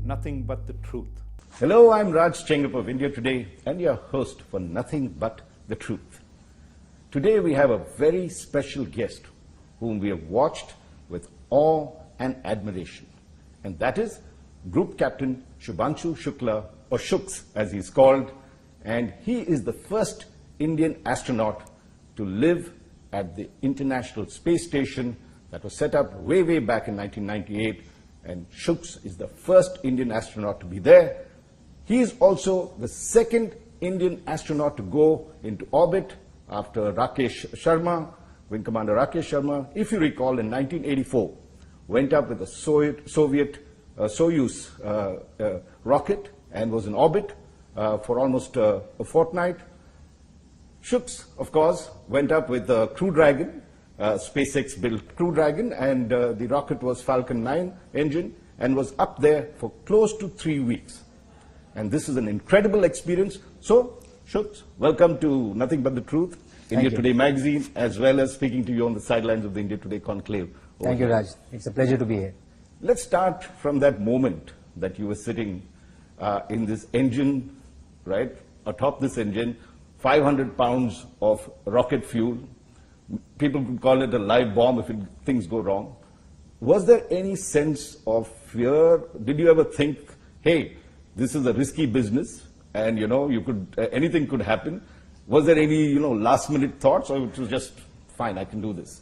Nothing But the Truth. Hello, I'm Raj Chengap of India Today and your host for Nothing But the Truth. Today we have a very special guest whom we have watched with awe and admiration, and that is Group Captain Shubhanshu Shukla, or Shux as he's called, and he is the first Indian astronaut to live at the International Space Station that was set up way back in 1998, and Shux is the first Indian astronaut to be there. He is also the second Indian astronaut to go into orbit after Rakesh Sharma, Wing Commander Rakesh Sharma, if you recall, in 1984, went up with a Soviet Soyuz rocket and was in orbit for almost a fortnight. Shux, of course, went up with the Crew Dragon, SpaceX built Crew Dragon, and the rocket was Falcon 9 engine and was up there for close to 3 weeks. And this is an incredible experience. So, Shux, welcome to Nothing But the Truth, India Today magazine, as well as speaking to you on the sidelines of the India Today conclave. Thank you, Raj. It's a pleasure to be here. Let's start from that moment that you were sitting in this engine, right, atop this engine, 500 pounds of rocket fuel. People could call it a live bomb if things go wrong. Was there any sense of fear? Did you ever think, hey, this is a risky business and, you could, anything could happen? Was there any, last minute thoughts, or it was just, fine, I can do this?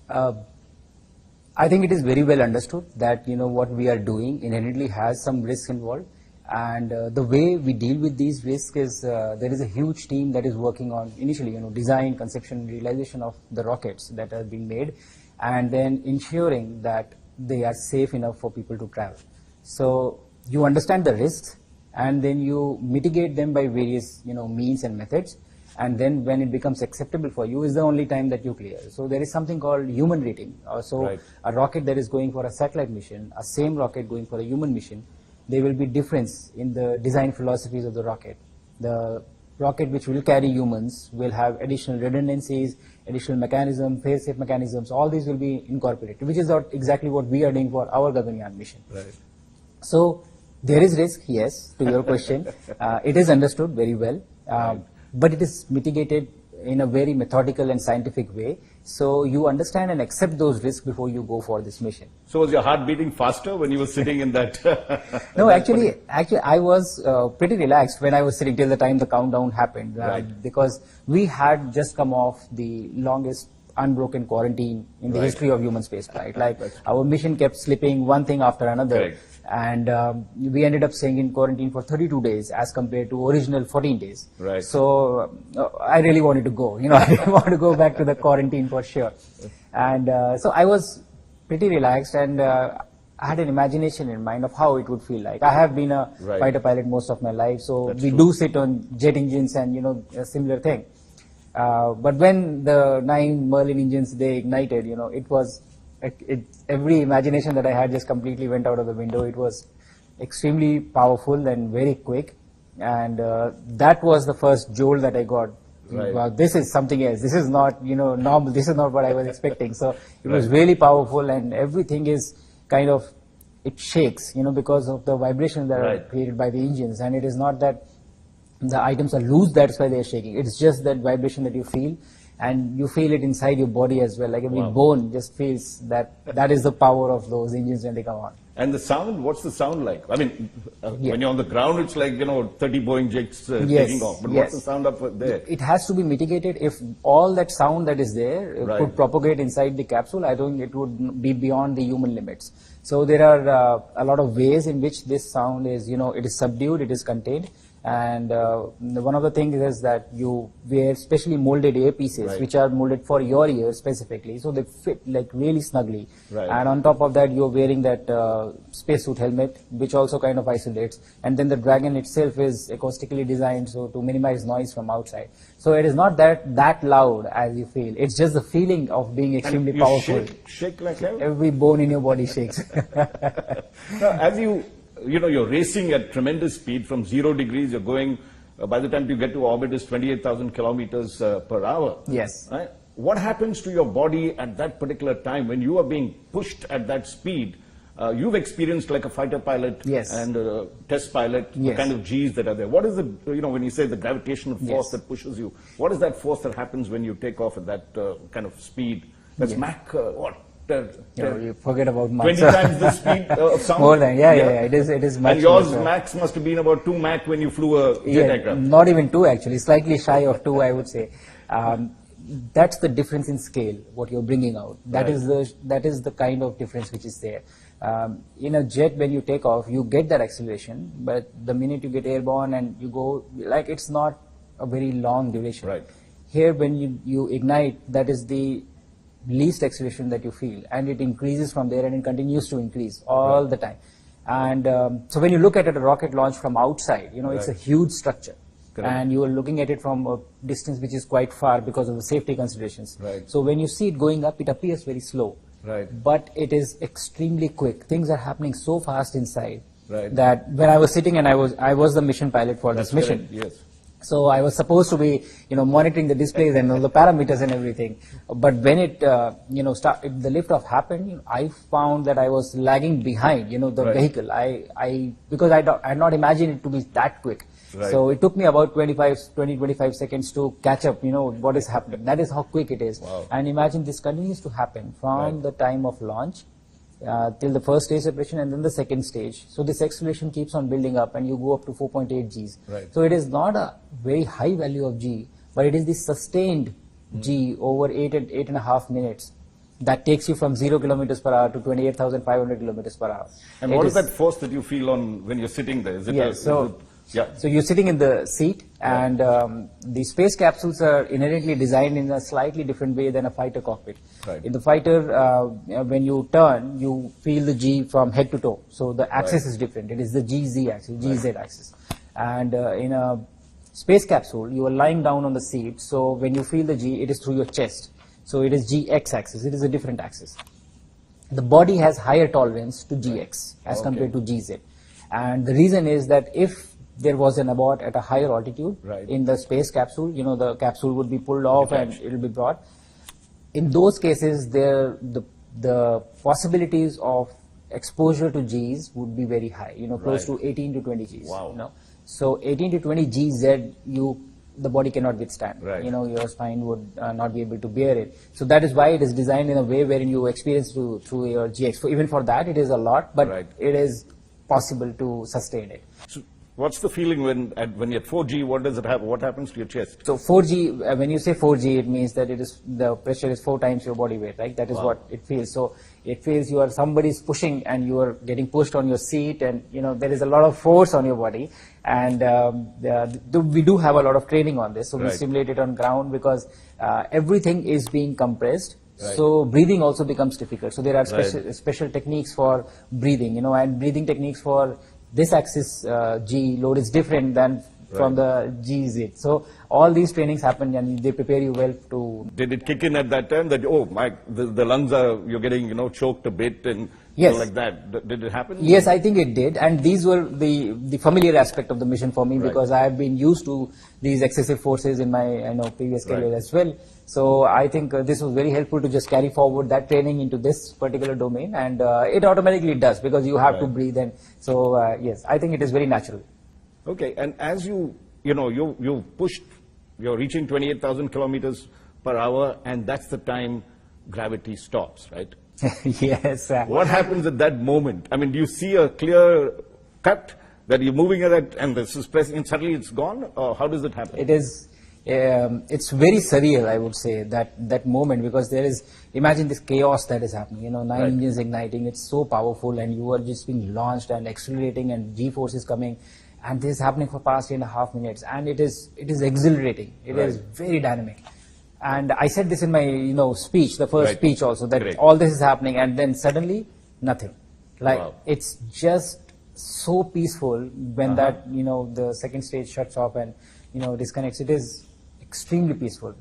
I think it is very well understood that, what we are doing inherently has some risk involved. And the way we deal with these risks is there is a huge team that is working on initially, design, conception, realization of the rockets that are being made, and then ensuring that they are safe enough for people to travel. So you understand the risks, and then you mitigate them by various, means and methods. And then when it becomes acceptable for you is the only time that you clear. So there is something called human rating. So a rocket that is going for a satellite mission, a same rocket going for a human mission, there will be difference in the design philosophies of the rocket. The rocket which will carry humans will have additional redundancies, additional mechanisms, fail-safe mechanisms. All these will be incorporated, which is not exactly what we are doing for our Gaganyaan mission. Right. So there is risk, yes, to your question. It is understood very well, but it is mitigated in a very methodical and scientific way. So you understand and accept those risks before you go for this mission. So was your heart beating faster when you were sitting in that? No, actually, I was pretty relaxed when I was sitting till the time the countdown happened, because we had just come off the longest unbroken quarantine in the history of human spaceflight. Like our mission kept slipping one thing after another. Correct. And we ended up staying in quarantine for 32 days as compared to original 14 days. Right. So I really wanted to go. I didn't want to go back to the quarantine for sure. And so I was pretty relaxed, and I had an imagination in mind of how it would feel like. I have been a fighter pilot most of my life, so we do sit on jet engines and a similar thing. But when the 9 Merlin engines, they ignited, it was every imagination that I had just completely went out of the window. It was extremely powerful and very quick, and that was the first jolt that I got. Wow, this is something else. This is not normal. This is not what I was expecting. So it was really powerful, and everything is kind of, it shakes because of the vibrations that are created by the engines. And it is not that the items are loose, that's why they are shaking. It's just that vibration that you feel. And you feel it inside your body as well, like every bone just feels that. That is the power of those engines when they come on. And the sound, what's the sound like? I mean, when you're on the ground, it's like, 30 Boeing jets taking off. But what's the sound up there? It has to be mitigated. If all that sound that is there could propagate inside the capsule, I think it would be beyond the human limits. So there are a lot of ways in which this sound is, it is subdued, it is contained. And one of the things is that you wear specially molded earpieces, which are molded for your ears specifically, so they fit like really snugly. And on top of that, you're wearing that spacesuit helmet, which also kind of isolates. And then the Dragon itself is acoustically designed so to minimize noise from outside. So it is not that loud as you feel. It's just the feeling of being extremely powerful. Shake like hell? Every bone in your body shakes. Now, as you're racing at tremendous speed from 0 degrees, you're going, by the time you get to orbit is 28,000 kilometers per hour. Yes. Right? What happens to your body at that particular time when you are being pushed at that speed? You've experienced like a fighter pilot Yes. and a test pilot, the Yes. kind of G's that are there. What is the, when you say the gravitational force Yes. that pushes you, what is that force that happens when you take off at that kind of speed? That's Yes. Mach, what? You forget about Mach. 20 times the speed of sound? More than, yeah. It is much And yours, more. Max must have been about 2 Mach when you flew a jet aircraft. Not even 2 actually, slightly shy of 2 I would say. That's the difference in scale, what you're bringing out. That is the kind of difference which is there. In a jet, when you take off, you get that acceleration, but the minute you get airborne and you go, like it's not a very long duration. Right. Here, when you ignite, that is the least acceleration that you feel, and it increases from there and it continues to increase all the time. And so when you look at a rocket launch from outside, it's a huge structure. Correct. And you are looking at it from a distance which is quite far because of the safety considerations. Right. So when you see it going up, it appears very slow. Right. But it is extremely quick. Things are happening so fast inside Right. that when I was sitting and I was the mission pilot for That's this mission. correct, yes. So I was supposed to be, monitoring the displays and all the parameters and everything. But when it, the liftoff happened, I found that I was lagging behind, the Right. vehicle. Because I had not imagined it to be that quick. Right. So it took me about 25 seconds to catch up, what is happening. That is how quick it is. Wow. And imagine this continues to happen from the time of launch till the first stage separation and then the second stage. So this acceleration keeps on building up and you go up to 4.8 Gs. Right. So it is not a very high value of G, but it is the sustained G over 8.5 minutes that takes you from 0 kilometers per hour to 28,500 kilometers per hour. And what is that force that you feel on when you're sitting there? Is it So you're sitting in the seat, and the space capsules are inherently designed in a slightly different way than a fighter cockpit. Right. In the fighter, when you turn, you feel the G from head to toe. So the axis is different. It is the GZ axis, GZ axis. And in a space capsule, you are lying down on the seat. So when you feel the G, it is through your chest. So it is GX axis. It is a different axis. The body has higher tolerance to GX as compared to GZ. And the reason is that if there was an abort at a higher altitude in the space capsule, the capsule would be pulled off and it will be brought. In those cases, the possibilities of exposure to Gs would be very high, close to 18 to 20 Gs. Wow. So 18 to 20 GZ, the body cannot withstand. Right. Your spine would not be able to bear it. So that is why it is designed in a way wherein you experience through your GX. So even for that, it is a lot, but it is possible to sustain it. So what's the feeling when you're at 4G? What does it have? What happens to your chest? So 4G, when you say 4G, it means that the pressure is 4 times your body weight, right? That is what it feels. So it feels somebody's pushing and you are getting pushed on your seat, and there is a lot of force on your body. And we do have a lot of training on this. So we simulate it on ground because everything is being compressed. Right. So breathing also becomes difficult. So there are special techniques for breathing, and breathing techniques for this axis G load is different than from the GZ. So all these trainings happen and they prepare you well to... Did it kick in at that time that, the lungs you're getting, choked a bit and like that? Did it happen? Yes, I think it did. And these were the familiar aspect of the mission for me because I have been used to these excessive forces in my previous career as well. So I think this was very helpful to just carry forward that training into this particular domain, and it automatically does because you have to breathe. And so yes, I think it is very natural. Okay, and as you've pushed, you're reaching 28,000 kilometers per hour, and that's the time gravity stops, right? Yes. What happens at that moment? I mean, do you see a clear cut that you're moving at it and this is pressing and suddenly it's gone? Or how does it happen? It is, it's very surreal, I would say, that moment, because there is, imagine this chaos that is happening, 9 engines igniting, it's so powerful and you are just being launched and accelerating and G-force is coming, and this is happening for past 8.5 minutes, and it is exhilarating, it is very dynamic. And I said this in my, speech, the first speech also, that all this is happening, and then suddenly, nothing. Like, it's just so peaceful when that, the second stage shuts off and, disconnects. It is extremely peaceful.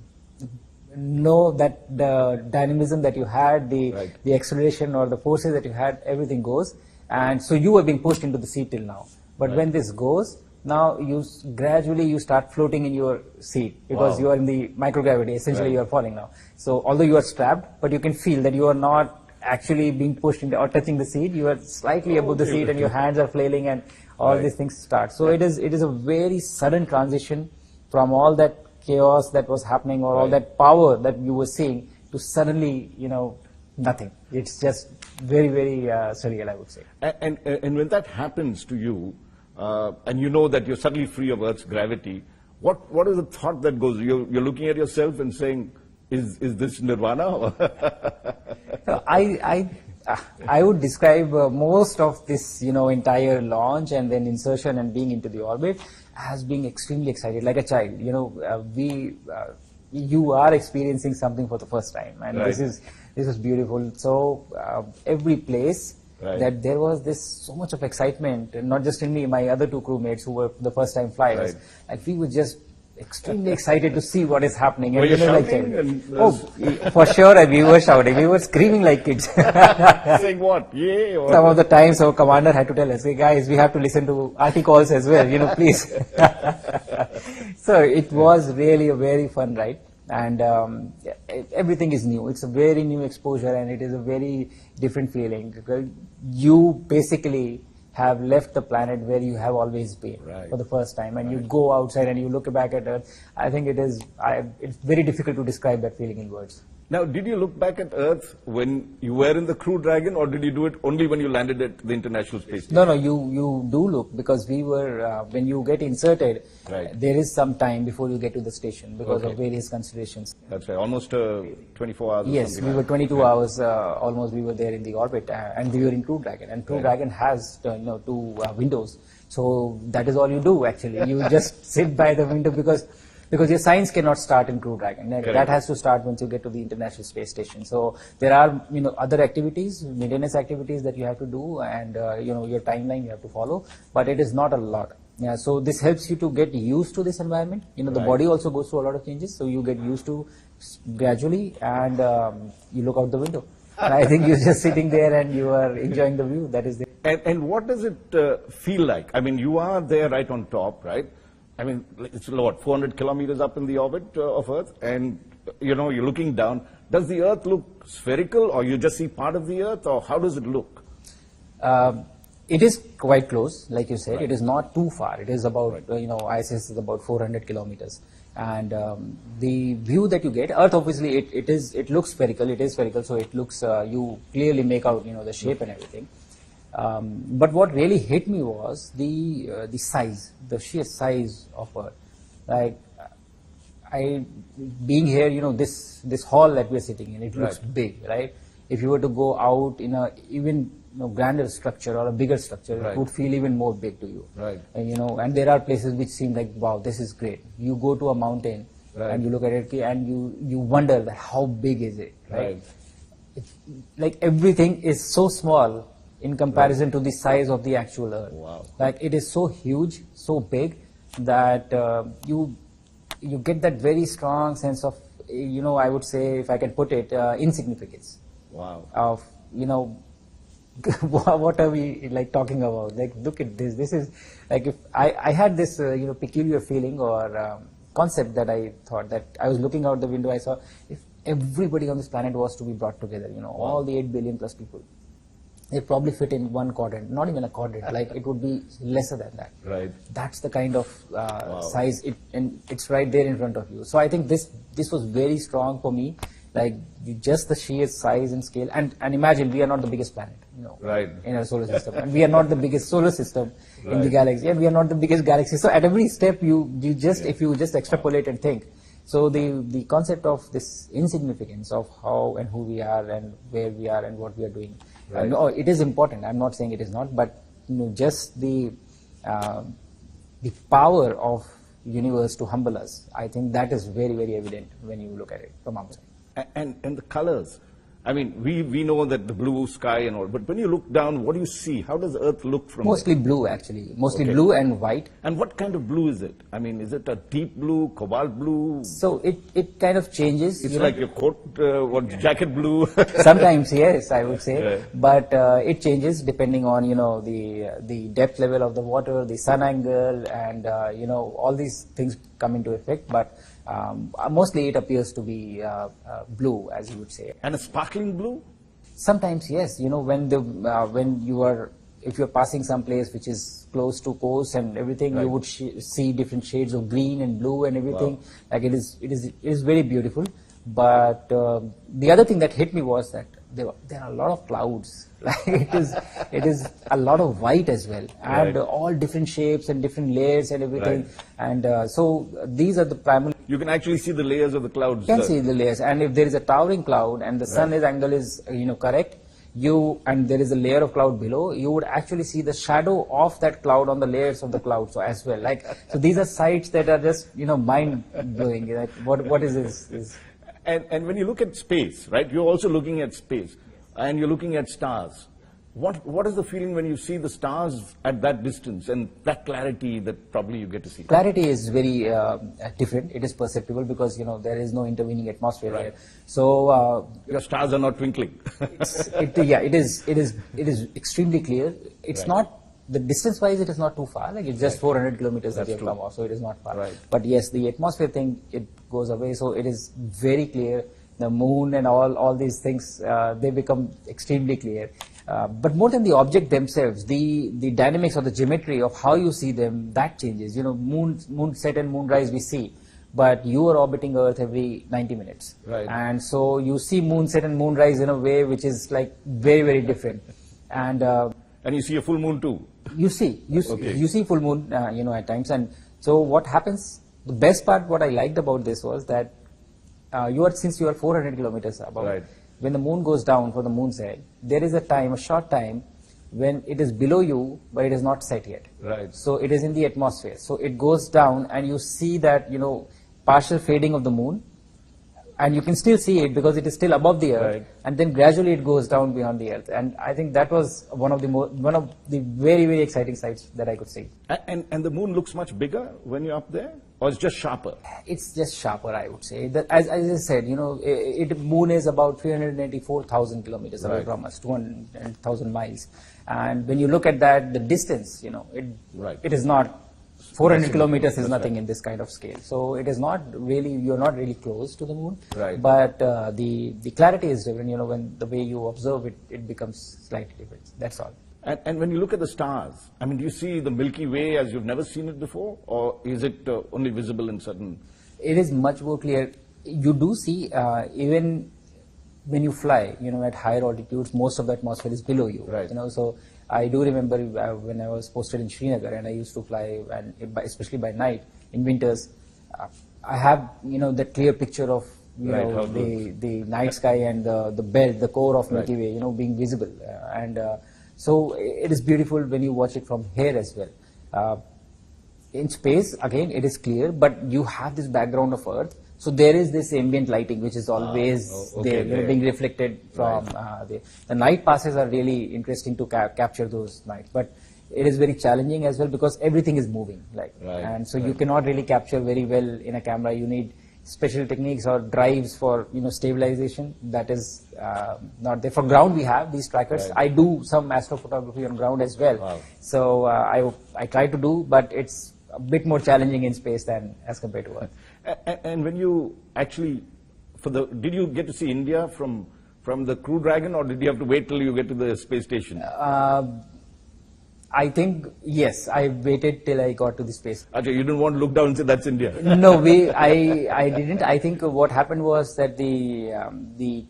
Know that the dynamism that you had, the acceleration or the forces that you had, everything goes. And so you were being pushed into the seat till now. But when this goes, now you gradually start floating in your seat because you are in the microgravity. Essentially, you are falling now. So although you are strapped, but you can feel that you are not actually being pushed into or touching the seat. You are slightly above the seat and your hands are flailing and all these things start. So it is a very sudden transition from all that chaos that was happening or all that power that you were seeing to suddenly, nothing. It's just very, very surreal, I would say. And when that happens to you, and you know that you're suddenly free of Earth's gravity, what is the thought that goes? You're looking at yourself and saying, is this nirvana? I would describe most of this, entire launch and then insertion and being into the orbit as being extremely excited, like a child. You are experiencing something for the first time, and this is beautiful. So every place that there was so much of excitement, and not just in me, my other two crewmates who were the first time flyers, like we were just extremely excited to see what is happening. Were you shouting? For sure, we were shouting. We were screaming like kids. Saying what? Yay! Or some of the times our commander had to tell us, hey guys, we have to listen to RT calls as well, please. So it was really a very fun ride. And everything is new. It's a very new exposure and it is a very different feeling. You basically have left the planet where you have always been for the first time, and you go outside and you look back at Earth. I think it's very difficult to describe that feeling in words. Now, did you look back at Earth when you were in the Crew Dragon, or did you do it only when you landed at the International Space Station? No, you do look, because we were, when you get inserted, there is some time before you get to the station because of various considerations. That's right, almost 24 hours. Yes, we were 22 hours, almost we were there in the orbit, and we were in Crew Dragon. And Crew Dragon has, two windows. So that is all you do actually. You just sit by the window because your science cannot start in Crew Dragon. That has to start once you get to the International Space Station. So there are, other activities, maintenance activities that you have to do, and, your timeline you have to follow, but it is not a lot. Yeah, so this helps you to get used to this environment. The body also goes through a lot of changes, so you get used to gradually, and you look out the window. And I think you're just sitting there and you are enjoying the view that is there. And what does it feel like? I mean, you are there right on top, right? I mean, it's 400 kilometers up in the orbit of Earth, and you're looking down. Does the Earth look spherical, or you just see part of the Earth, or how does it look? It is quite close, like you said. It is not too far. It is about, ISS is about 400 kilometers. And the view that you get, Earth obviously, it looks spherical. It is spherical, so it looks, you clearly make out, the shape and everything. But what really hit me was the size, the sheer size of Earth. Like, being here, this hall that we're sitting in, it looks big, right? If you were to go out in a even grander structure or a bigger structure, it would feel even more big to you. Right. And there are places which seem like, wow, this is great. You go to a mountain and you look at it and you wonder that how big is it, right? It's, like, everything is so small in comparison to the size of the actual Earth. Wow. Like, it is so huge, so big, that you get that very strong sense of, I would say, if I can put it, insignificance. Wow. Of, what are we like talking about? Like, look at this. This is like, if I had this, peculiar feeling or concept that I thought that I was looking out the window, I saw if everybody on this planet was to be brought together, all the 8 billion plus people, they probably fit in one quadrant, not even a quadrant, like it would be lesser than that. Right. That's the kind of size, and it's right there in front of you. So I think this was very strong for me, like just the sheer size and scale. And imagine, we are not the biggest planet, in our solar system, and we are not the biggest solar system in the galaxy, and we are not the biggest galaxy. So at every step, if you just extrapolate and think. So the concept of this insignificance of how and who we are and where we are and what we are doing. No, it is important. I'm not saying it is not, but just the power of universe to humble us. I think that is very, very evident when you look at it from outside. And the colors. I mean, we know that the blue sky and all, but when you look down, what do you see? How does Earth look from Mostly there? Blue, actually. Mostly blue and white. And what kind of blue is it? I mean, is it a deep blue, cobalt blue? So it kind of changes. It's like your coat, jacket blue? Sometimes, yes, I would say. But it changes depending on, the depth level of the water, the sun angle, and, all these things come into effect. But mostly it appears to be blue, as you would say. And a sparkling blue? Sometimes, yes. When you are, if you're passing some place which is close to coast and everything, Right. you would see different shades of green and blue and everything. Wow. Like it is very beautiful. But the other thing that hit me was that there are a lot of clouds. Like it is a lot of white as well, and Right. all different shapes and different layers and everything. Right. And so these are the primary. You can actually see the layers of the clouds. You can see the layers, and if there is a towering cloud and the sun angle is correct, and there is a layer of cloud below, you would actually see the shadow of that cloud on the layers of the cloud so as well. So these are sights that are just mind blowing. Like what is this? And when you look at space, right, you're also looking at space, and you're looking at stars. What is the feeling when you see the stars at that distance and that clarity that probably you get to see? Clarity is very different. It is perceptible because there is no intervening atmosphere Right. here. So Your stars are not twinkling. it is extremely clear. It's Right. not. The distance-wise, it is not too far. Like it's just 400 kilometers that That's you have true. come off, so it is not far. Right. But yes, the atmosphere thing, it goes away, so it is very clear. The moon and all these things, they become extremely clear. But more than the object themselves, the dynamics or the geometry of how you see them, that changes. Moon set and moonrise we see, but you are orbiting Earth every 90 minutes. Right. And so you see moon set and moonrise in a way which is like very, very different. And And you see a full moon too. you Okay. see full moon, at times. And so what happens, the best part, what I liked about this was that since you are 400 kilometers above, Right. when the moon goes down for the moon set, there is a short time when it is below you, but it is not set yet. Right. So it is in the atmosphere. So it goes down and you see that, partial fading of the moon. And you can still see it because it is still above the earth, Right. and then gradually it goes down beyond the earth. And I think that was one of the very, very exciting sights that I could see. And the moon looks much bigger when you're up there, or it's just sharper? It's just sharper, I would say. As I said, moon is about 384,000 kilometers away Right. from us, 200,000 miles. And when you look at that, the distance, Right. it is not. 400 That's kilometers is that's nothing right. in this kind of scale. So it is not really, you're not really close to the moon. Right. But the clarity is different, when the way you observe it, it becomes slightly different. That's all. And when you look at the stars, I mean, do you see the Milky Way as you've never seen it before, or is it only visible in certain? It is much more clear. You do see, even when you fly, at higher altitudes, most of the atmosphere is below you. Right. So I do remember when I was posted in Srinagar and I used to fly, and especially by night in winters, I have that clear picture of Right, how good. the night sky and the belt, the core of Milky Right. Way, being visible, and so it is beautiful when you watch it from here as well. In space, again, it is clear, but you have this background of Earth. So there is this ambient lighting which is always okay, there, being reflected from the night passes are really interesting to capture those nights, but it is very challenging as well because everything is moving, Right, and so you cannot really capture very well in a camera. You need special techniques or drives for stabilization. That is not there. For ground, we have these trackers. Right. I do some astrophotography on ground as well. Wow. So I try to do, but it's a bit more challenging in space than as compared to Earth. And when you actually, did you get to see India from the Crew Dragon, or did you have to wait till you get to the space station? I think, yes, I waited till I got to the space. Okay, you didn't want to look down and say that's India. No, I didn't. I think what happened was that the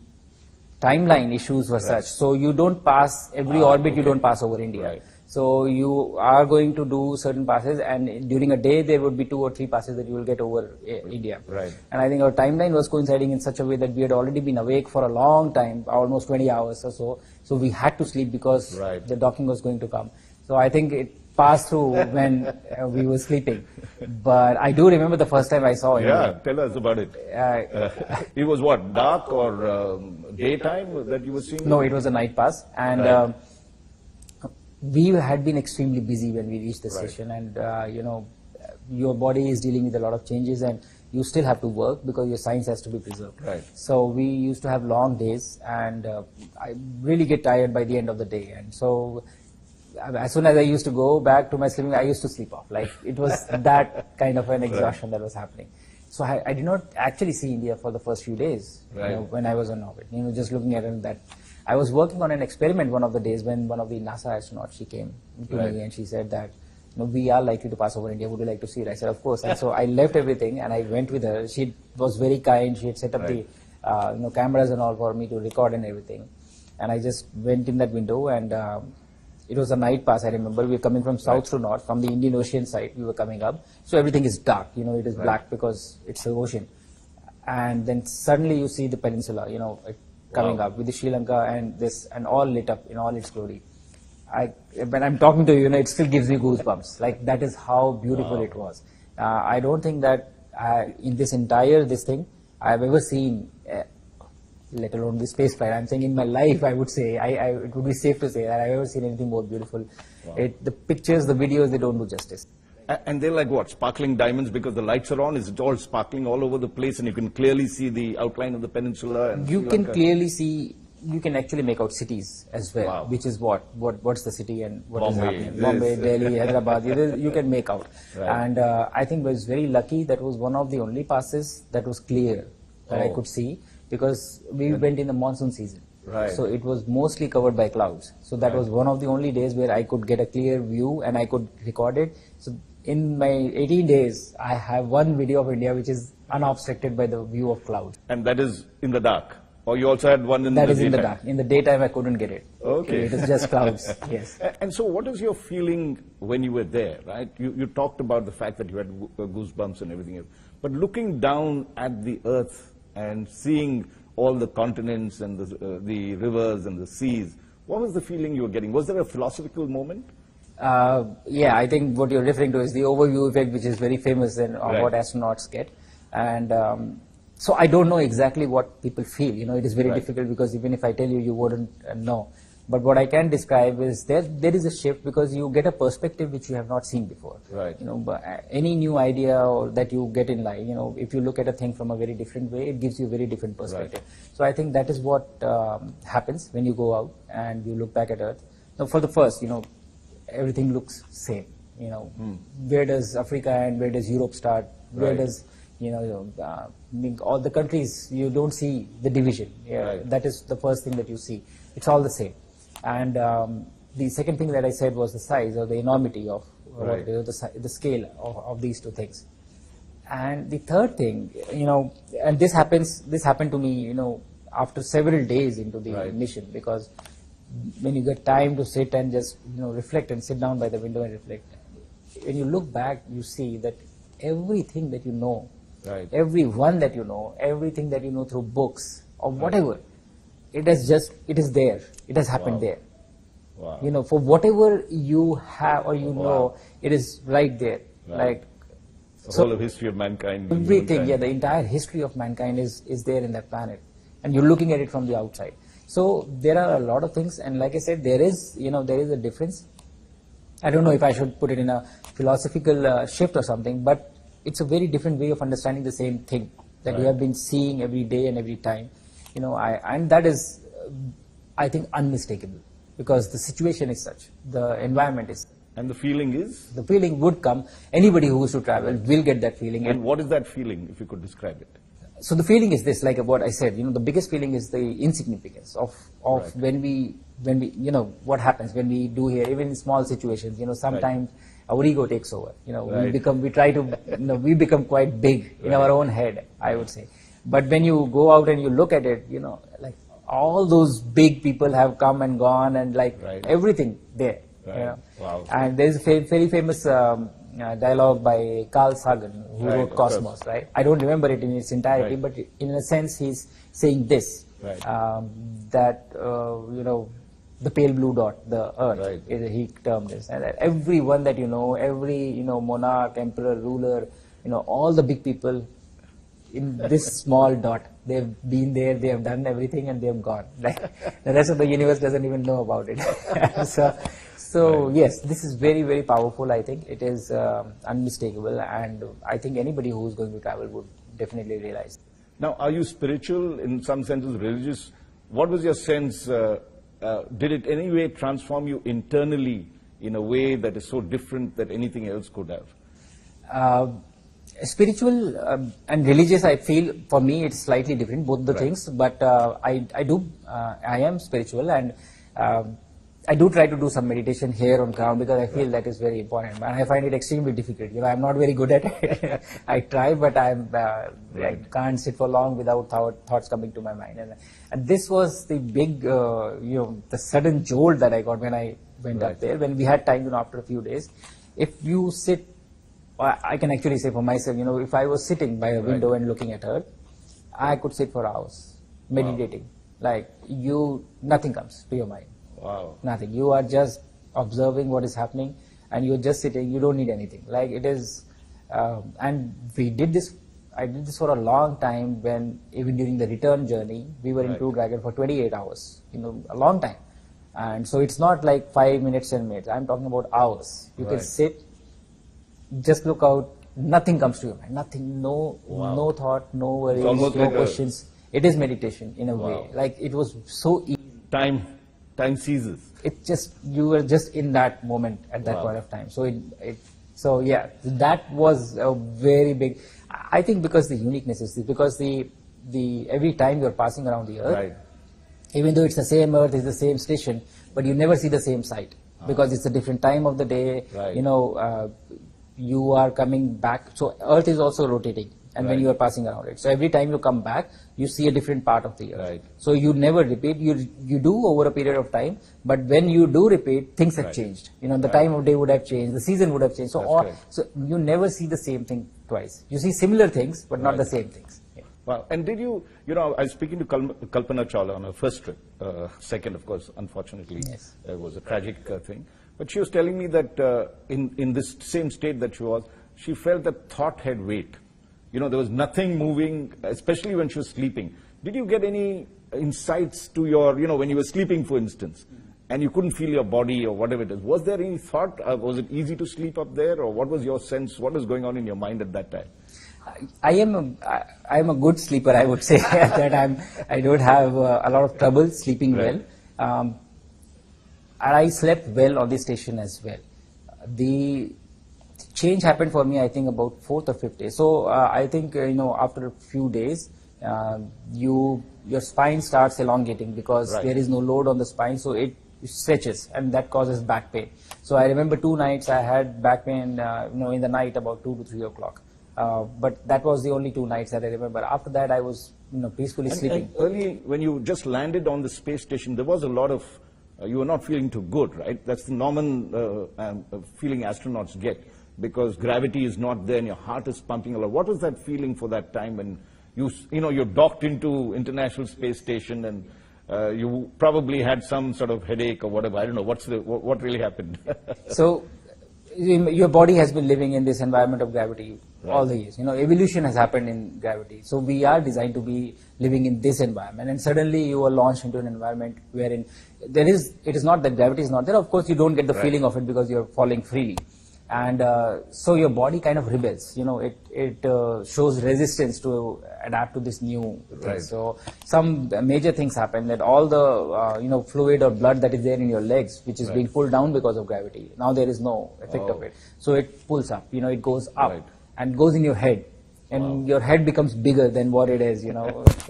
timeline issues were such. So you don't pass every orbit. You don't pass over India. Right. So you are going to do certain passes, and during a day there would be 2 or 3 passes that you will get over India. Right. And I think our timeline was coinciding in such a way that we had already been awake for a long time, almost 20 hours or so. So we had to sleep because Right. the docking was going to come. So I think it passed through when we were sleeping. But I do remember the first time I saw it. Yeah, tell us about it. It was what, dark or daytime that you were seeing? No, it was a night pass, and Right. We had been extremely busy when we reached the Right. station, and your body is dealing with a lot of changes, and you still have to work because your science has to be preserved. Right. So we used to have long days, and I really get tired by the end of the day, and so as soon as I used to go back to my sleeping, I used to sleep off. Like it was that kind of an exhaustion that was happening. So I did not actually see India for the first few days Right. when I was on orbit. Just looking at it that. I was working on an experiment one of the days when one of the NASA astronauts, she came to Right. me and she said that, we are likely to pass over India. Would you like to see it? I said, of course. And so I left everything and I went with her. She was very kind. She had set up Right. the cameras and all for me to record and everything. And I just went in that window and it was a night pass, I remember. We were coming from south to north, from the Indian Ocean side. We were coming up. So everything is dark, it is black because it's the ocean. And then suddenly you see the peninsula, it coming up with the Sri Lanka and all lit up in all its glory. When I'm talking to you, it still gives me goosebumps. Like, that is how beautiful it was. I don't think that in this thing, I've ever seen, let alone the space flight. I'm saying in my life, I would say, it would be safe to say that I've ever seen anything more beautiful. Wow. The pictures, the videos, they don't do justice. And they're like what? Sparkling diamonds because the lights are on? Is it all sparkling all over the place and you can clearly see the outline of the peninsula? And You can clearly see, you can actually make out cities as well, Wow. which is what's the city and what is Bombay. happening. Bombay, Yes. Delhi, Hyderabad, you can make out. Right. And I think I was very lucky. That was one of the only passes that was clear that I Oh. could see, because we went in the monsoon season. Right. So it was mostly covered by clouds. So that was one of the only days where I could get a clear view and I could record it. So in my 18 days, I have one video of India which is unobstructed by the view of clouds. And that is in the dark? Or you also had one in That the is in the daytime? dark. In the daytime, I couldn't get it. Okay. It is just clouds. Yes. And so what is your feeling when you were there, right? You talked about the fact that you had goosebumps and everything else. But looking down at the earth and seeing all the continents and the rivers and the seas, what was the feeling you were getting? Was there a philosophical moment? Yeah, I think what you're referring to is the overview effect, which is very famous in Right. what astronauts get. And so I don't know exactly what people feel. It is very Right. difficult because even if I tell you, you wouldn't know. But what I can describe is there is a shift because you get a perspective which you have not seen before. Right. But any new idea or that you get in life, if you look at a thing from a very different way, it gives you a very different perspective. So I think that is what happens when you go out and you look back at Earth. Now, for the first, everything looks same. Where does Africa and where does Europe start? Where Right. does all the countries, you don't see the division. Yeah, Right. that is the first thing that you see. It's all the same. And the second thing that I said was the size or the enormity of Right. the scale of these two things. And the third thing, and this happened to me, after several days into the Right. mission, because when you get time to sit and just reflect and sit down by the window and reflect, when you look back, you see that everything that you know, Right. everyone that you know, everything that you know through books or whatever, it is there. It has happened Wow. there. Wow. For whatever you have or you Wow. know, it is right there. Right. Like The so whole of history of mankind. everything, the entire history of mankind is there in that planet, and you're looking at it from the outside. So there are a lot of things, and like I said, there is a difference. I don't know if I should put it in a philosophical shift or something, but it's a very different way of understanding the same thing that you Right. have been seeing every day and every time. And that is, I think, unmistakable, because the situation is such, the environment is. And the feeling is? The feeling would come. Anybody who wants to travel will get that feeling. And what is that feeling, if you could describe it? So the feeling is this, like what I said, the biggest feeling is the insignificance of Right. when we, what happens when we do here, even in small situations, sometimes our ego takes over, Right. we become quite big in our own head, I would say. But when you go out and you look at it, like all those big people have come and gone and like Right. everything there. Right. Wow. And there's a very famous dialogue by Carl Sagan, who Right, wrote of Cosmos, right? I don't remember it in its entirety, Right. but in a sense he's saying this, Right. that, the pale blue dot, the earth, Right. he termed this. And that everyone that every, monarch, emperor, ruler, all the big people in this small dot, they've been there, they have done everything and they've gone. Like, the rest of the universe doesn't even know about it. So Right. yes, this is very, very powerful. I think it is unmistakable, and I think anybody who is going to travel would definitely realize. Now, are you spiritual, in some senses religious? What was your sense? Did it any way transform you internally in a way that is so different that anything else could have? Spiritual and religious, I feel for me it's slightly different, both the things. But I am spiritual, and I do try to do some meditation here on ground because I feel that is very important. And I find it extremely difficult. I'm not very good at it. I try, but I can't sit for long without thoughts coming to my mind. And this was the big, the sudden jolt that I got when I went up there. When we had time, after a few days, if you sit. I can actually say for myself, if I was sitting by a window and looking at Earth, I could sit for hours meditating. Like nothing comes to your mind. Wow. Nothing. You are just observing what is happening, and you're just sitting. You don't need anything. Like it is, and we did this. I did this for a long time. When even during the return journey, we were in Crew Dragon for 28 hours. A long time. And so it's not like 5 minutes, 10 minutes. I'm talking about hours. You can sit. Just look out, nothing comes to your mind, nothing, no thought, no worries, no questions. It is meditation in a way. Like it was so easy. Time seizes. It just, you were just in that moment at that point of time. So so yeah, that was a very big, I think because the uniqueness is because the every time you're passing around the Earth, even though it's the same Earth, it's the same station, but you never see the same site because it's a different time of the day, you are coming back. So Earth is also rotating, and when you are passing around it. So every time you come back, you see a different part of the Earth. So you never repeat. You do over a period of time, but when you do repeat, things have changed. The time of day would have changed, the season would have changed. So so you never see the same thing twice. You see similar things, but not the same things. Wow. And did you, I was speaking to Kalpana Chawla on her first trip. Second, of course, unfortunately, it was a tragic thing. But she was telling me that in this same state that she was, she felt that thought had weight. There was nothing moving, especially when she was sleeping. Did you get any insights to your, when you were sleeping, for instance, and you couldn't feel your body or whatever it is? Was there any thought? Was it easy to sleep up there, or what was your sense? What was going on in your mind at that time? I am a good sleeper, I would say. That I don't have a lot of trouble sleeping well. And I slept well on the station as well. The change happened for me, I think, about 4th or 5th day. So I think, after a few days, your spine starts elongating because there is no load on the spine, so it stretches, and that causes back pain. So I remember 2 nights I had back pain, in the night about 2 to 3 o'clock. But that was the only 2 nights that I remember. After that, I was, peacefully sleeping. And early, when you just landed on the space station, there was a lot of you were not feeling too good, right? That's the normal feeling astronauts get, because gravity is not there and your heart is pumping a lot. What was that feeling for that time when you're docked into International Space Station and you probably had some sort of headache or whatever? I don't know. What really happened? So your body has been living in this environment of gravity all the years. Evolution has happened in gravity. So we are designed to be living in this environment, and suddenly you are launched into an environment wherein it is not that gravity is not there. Of course, you don't get the feeling of it because you're falling freely. And so your body kind of rebels. It shows resistance to adapt to this new thing. So some major things happen, that all the fluid or blood that is there in your legs, which is being pulled down because of gravity, now there is no effect of it. So it pulls up. It goes up and goes in your head. And your head becomes bigger than what it is,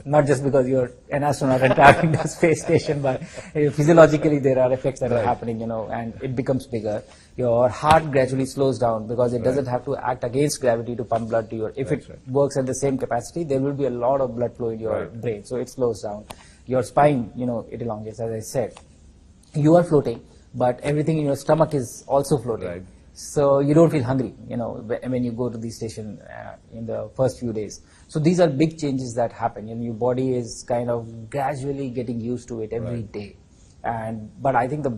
not just because you're an astronaut and traveling to the space station, but physiologically there are effects that are happening, and it becomes bigger. Your heart gradually slows down because it doesn't have to act against gravity to pump blood to your, if it works at the same capacity, there will be a lot of blood flow in your brain, so it slows down. Your spine, it elongates, as I said. You are floating, but everything in your stomach is also floating. So you don't feel hungry, when you go to the station in the first few days. So these are big changes that happen. Your body is kind of gradually getting used to it every day. But I think the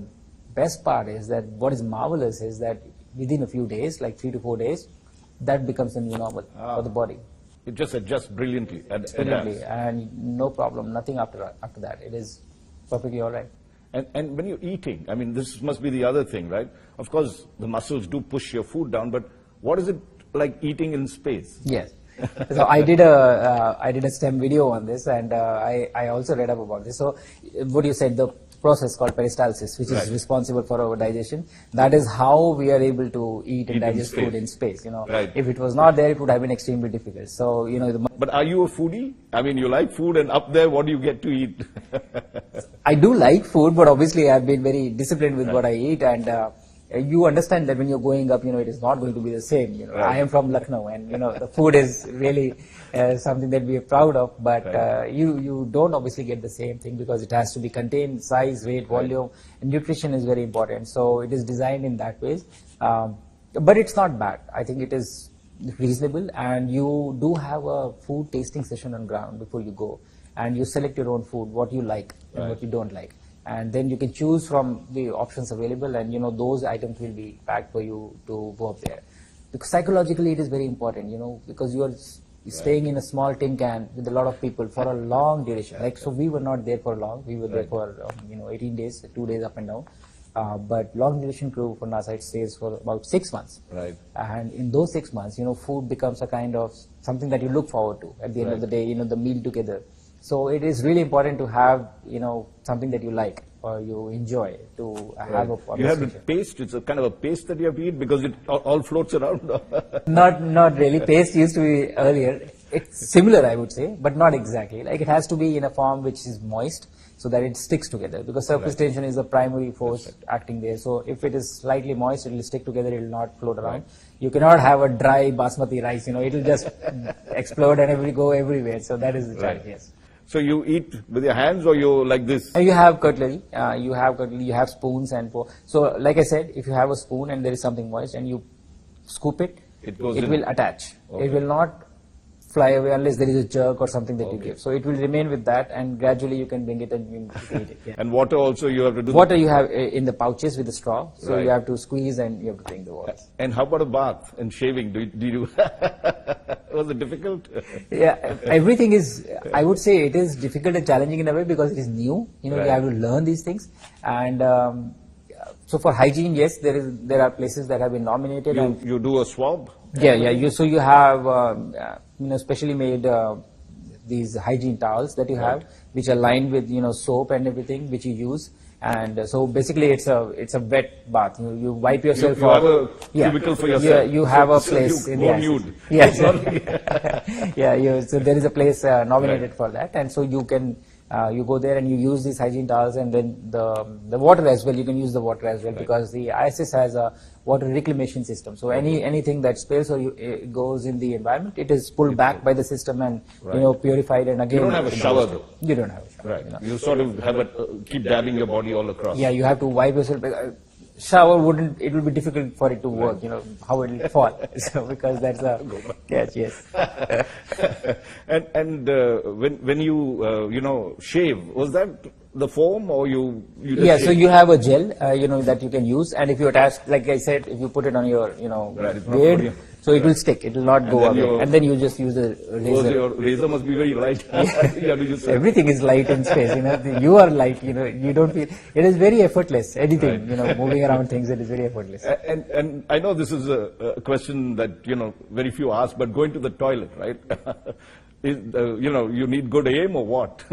best part is that what is marvelous is that within a few days, like 3 to 4 days, that becomes the new normal for the body. It just adjusts brilliantly. Brilliantly, and no problem, nothing after that. It is perfectly all right. And when you're eating, I mean, this must be the other thing, right? Of course, the muscles do push your food down, but what is it like eating in space? Yes. So I did a STEM video on this, and I also read up about this. So what you said, the process called peristalsis, which is responsible for our digestion. That is how we are able to eat and digest food in space. If it was not there, it would have been extremely difficult. So, But are you a foodie? I mean, you like food, and up there, what do you get to eat? I do like food, but obviously I've been very disciplined with what I eat, and you understand that when you're going up, it is not going to be the same. I am from Lucknow, and the food is really something that we are proud of, but you don't obviously get the same thing because it has to be contained, size, weight, volume, and nutrition is very important. So it is designed in that way, but it's not bad. I think it is reasonable, and you do have a food tasting session on ground before you go, and you select your own food, what you like and what you don't like. And then you can choose from the options available, and those items will be packed for you to go up there. Because psychologically it is very important, because you are staying in a small tin can with a lot of people for a long duration. So we were not there for long. We were there for 18 days, 2 days up and down. But long duration crew for NASA, it stays for about 6 months. Right. And in those 6 months, food becomes a kind of something that you look forward to at the end of the day. The meal together. So it is really important to have, something that you like or you enjoy to have a You have the paste, it's a kind of a paste that you have to eat because it all floats around. Not really. Paste used to be earlier. It's similar, I would say, but not exactly. Like it has to be in a form which is moist so that it sticks together because surface tension is the primary force acting there. So if it is slightly moist, it will stick together, it will not float around. You cannot have a dry basmati rice, it will just explode and it will go everywhere. So that is the challenge, yes. So you eat with your hands or you like this? You have cutlery, you have spoons and so like I said, if you have a spoon and there is something moist and you scoop it, it will attach. Okay. It will not fly away unless there is a jerk or something that you give. So it will remain with that and gradually you can bring it and you can eat it. Yeah. And water also you have to do? Water you have in the pouches with the straw. So you have to squeeze and you have to drink the water. And how about a bath and shaving? Do you was it difficult? Yeah, everything is, I would say it is difficult and challenging in a way because it is new. You have to learn these things. And so for hygiene, yes, there are places that have been nominated. You do a swab? Yeah. So you have, specially made these hygiene towels that you have, which are lined with, soap and everything, which you use. And so basically it's a wet bath. You wipe yourself you have a cubicle for yourself. You have a place. You go nude. Yes. So there is a place nominated for that. And so you can, you go there and you use these hygiene towels and then the water as well. You can use the water as well because the ISS has a water reclamation system. So anything that spills or goes in the environment, it is pulled back by the system and purified. And again, you don't have a shower though. You don't have a shower. Right. You sort of have keep dabbing your body all across. Yeah, you have to wipe yourself. Shower it will be difficult for it to work, how it will fall. So because that's a catch, yes. And when you shave, was that the foam or you just shave? So you have a gel, that you can use, and if you attach, like I said, if you put it on your, beard, so it will stick, it will not go away, and then you just use a razor. Your razor must be very light. Everything is light in space, you are light, you don't feel, it is very effortless, anything, moving around things, it is very effortless. And I know this is a question that, very few ask, but going to the toilet, right? You need good aim or what?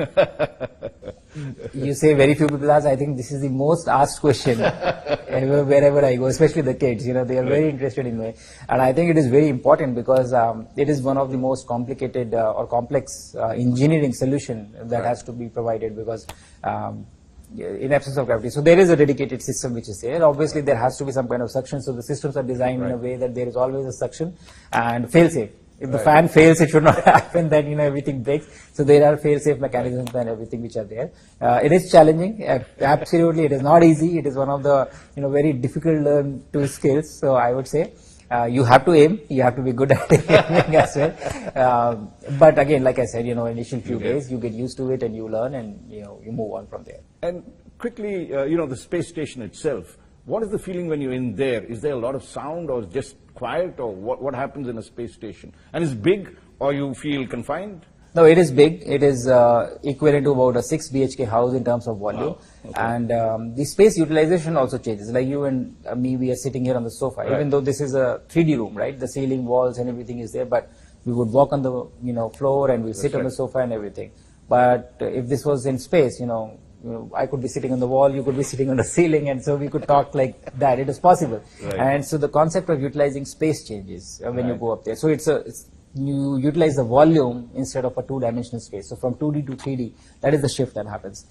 You say very few people ask. I think this is the most asked question wherever I go, especially the kids. They are very interested in me. And I think it is very important because it is one of the most complicated or complex engineering solution that has to be provided because in absence of gravity. So there is a dedicated system which is there. Obviously, there has to be some kind of suction. So the systems are designed in a way that there is always a suction and fail-safe. If the fan fails, it should not happen that, everything breaks. So there are fail-safe mechanisms and everything which are there. It is challenging. Absolutely. It is not easy. It is one of the, very difficult learn to skills. So I would say, you have to aim. You have to be good at aiming as well. But again, like I said, initial few days, you get used to it and you learn and, you move on from there. And quickly, the space station itself, what is the feeling when you're in there? Is there a lot of sound or just quiet or what happens in a space station? And is big or you feel confined? No, it is big. It is equivalent to about a 6 BHK house in terms of volume. Wow. Okay. And the space utilization also changes. Like you and me, we are sitting here on the sofa, even though this is a 3D room, right? The ceiling, walls and everything is there, but we would walk on the floor and we sit on the sofa and everything. But if this was in space, I could be sitting on the wall, you could be sitting on the ceiling, and so we could talk like that. It is possible. Right. And so the concept of utilizing space changes when you go up there. So you utilize the volume instead of a two-dimensional space. So from 2D to 3D, that is the shift that happens.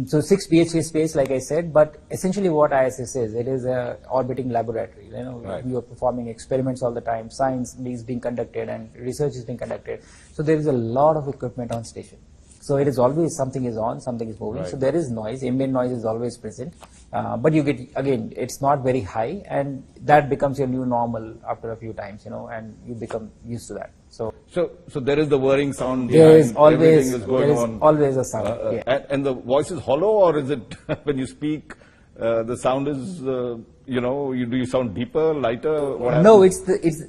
So 6 PhD space, like I said, but essentially what ISS is, it is a orbiting laboratory. You are performing experiments all the time, science is being conducted and research is being conducted. So there is a lot of equipment on station. So it is always something is on, something is moving. Right. So there is noise, ambient noise is always present. But you get, again, it's not very high, and that becomes your new normal after a few times, and you become used to that. So there is the whirring sound. There is always, everything is going on. Always a sound. And the voice is hollow, or is it when you speak, the sound is, do you sound deeper, lighter? No,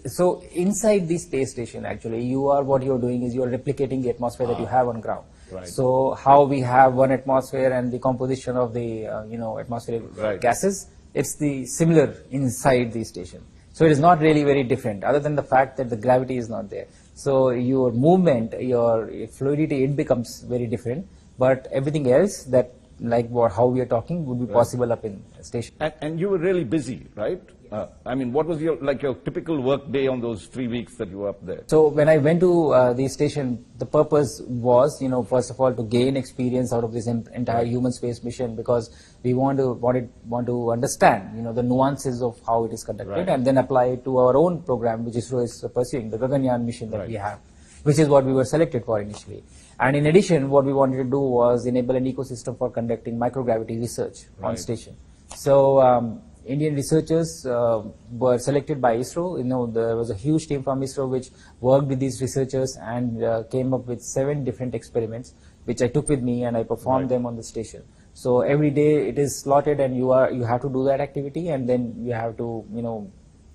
so inside the space station, actually, what you're doing is you're replicating the atmosphere that you have on ground. Right. So how we have one atmosphere and the composition of the, atmospheric gases, it's the similar inside the station. So it is not really very different, other than the fact that the gravity is not there. So your movement, your fluidity, it becomes very different. But everything else that, how we are talking, would be possible up in station. And you were really busy, right? What was your typical work day on those 3 weeks that you were up there? So when I went to the station, the purpose was, first of all, to gain experience out of this entire human space mission, because we want to understand, the nuances of how it is conducted, and then apply it to our own program, which ISRO is pursuing, the Gaganyaan mission that we have, which is what we were selected for initially. And in addition, what we wanted to do was enable an ecosystem for conducting microgravity research on station. So Indian researchers were selected by ISRO. There was a huge team from ISRO which worked with these researchers and came up with 7 different experiments, which I took with me and I performed them on the station. So every day it is slotted, and you have to do that activity, and then you have to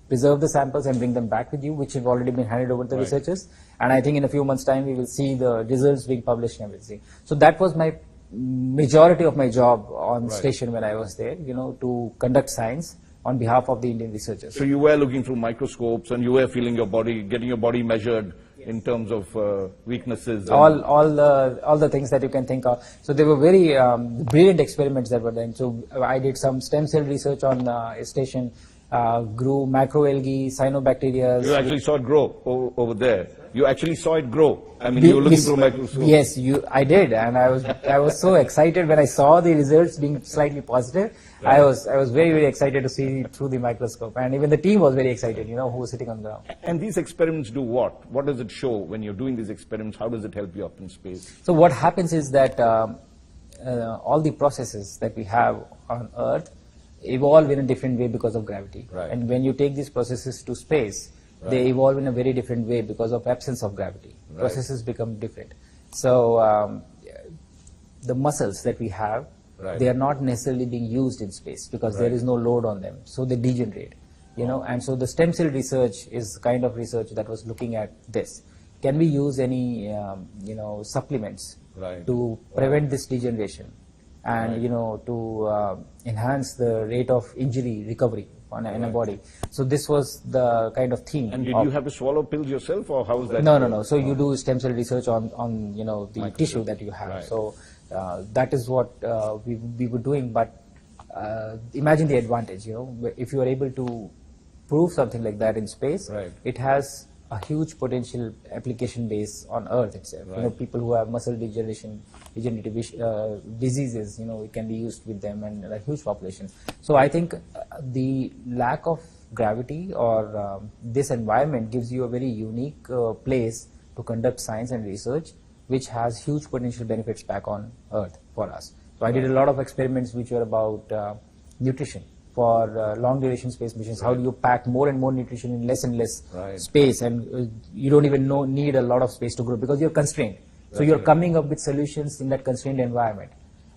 preserve the samples and bring them back with you, which have already been handed over to the researchers. And I think in a few months' time we will see the results being published and everything. So that was my majority of my job on station when I was there, to conduct science on behalf of the Indian researchers. So you were looking through microscopes, and you were feeling your body, getting your body measured in terms of weaknesses. All the things that you can think of. So there were very brilliant experiments that were done. So I did some stem cell research on a station, grew macroalgae, cyanobacteria. You actually saw it grow over there. You actually saw it grow. You were looking through a microscope. Yes, I did, and I was so excited when I saw the results being slightly positive. Right. I was very, very excited to see through the microscope, and even the team was very excited, who was sitting on the ground. And these experiments do what? What does it show when you're doing these experiments? How does it help you up in space? So what happens is that all the processes that we have on Earth evolve in a different way because of gravity. Right. And when you take these processes to space, they evolve in a very different way because of absence of gravity. Processes become different. So the muscles that we have, they are not necessarily being used in space because there is no load on them. So they degenerate, and so the stem cell research is the kind of research that was looking at this. Can we use any, supplements to prevent this degeneration and, to enhance the rate of injury recovery in a body? So this was the kind of theme. And did you have to swallow pills yourself, or how was that? No. So you do stem cell research on the tissue that you have. So that is what we were doing. But imagine the advantage. If you are able to prove something like that in space, it has a huge potential application base on Earth itself. People who have muscle degenerative diseases, it can be used with them, and a huge population. So I think the lack of gravity or this environment gives you a very unique place to conduct science and research, which has huge potential benefits back on Earth for us. So I did a lot of experiments which were about nutrition for long duration space missions. How do you pack more and more nutrition in less and less space, and you don't even need a lot of space to grow because you're constrained. So you're coming up with solutions in that constrained environment.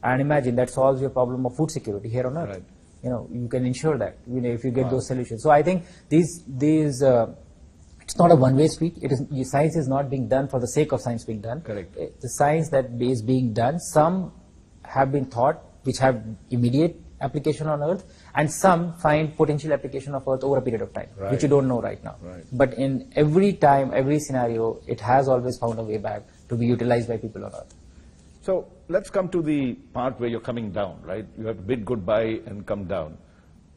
And imagine that solves your problem of food security here on Earth. You can ensure that, if you get those solutions. So I think these it's not a one-way street. Science is not being done for the sake of science being done. Correct. The science that is being done, some have been thought which have immediate application on Earth, and some find potential application of Earth over a period of time, which you don't know right now. But in every time, every scenario, it has always found a way back to be utilized by people on Earth. So let's come to the part where you're coming down, right? You have to bid goodbye and come down.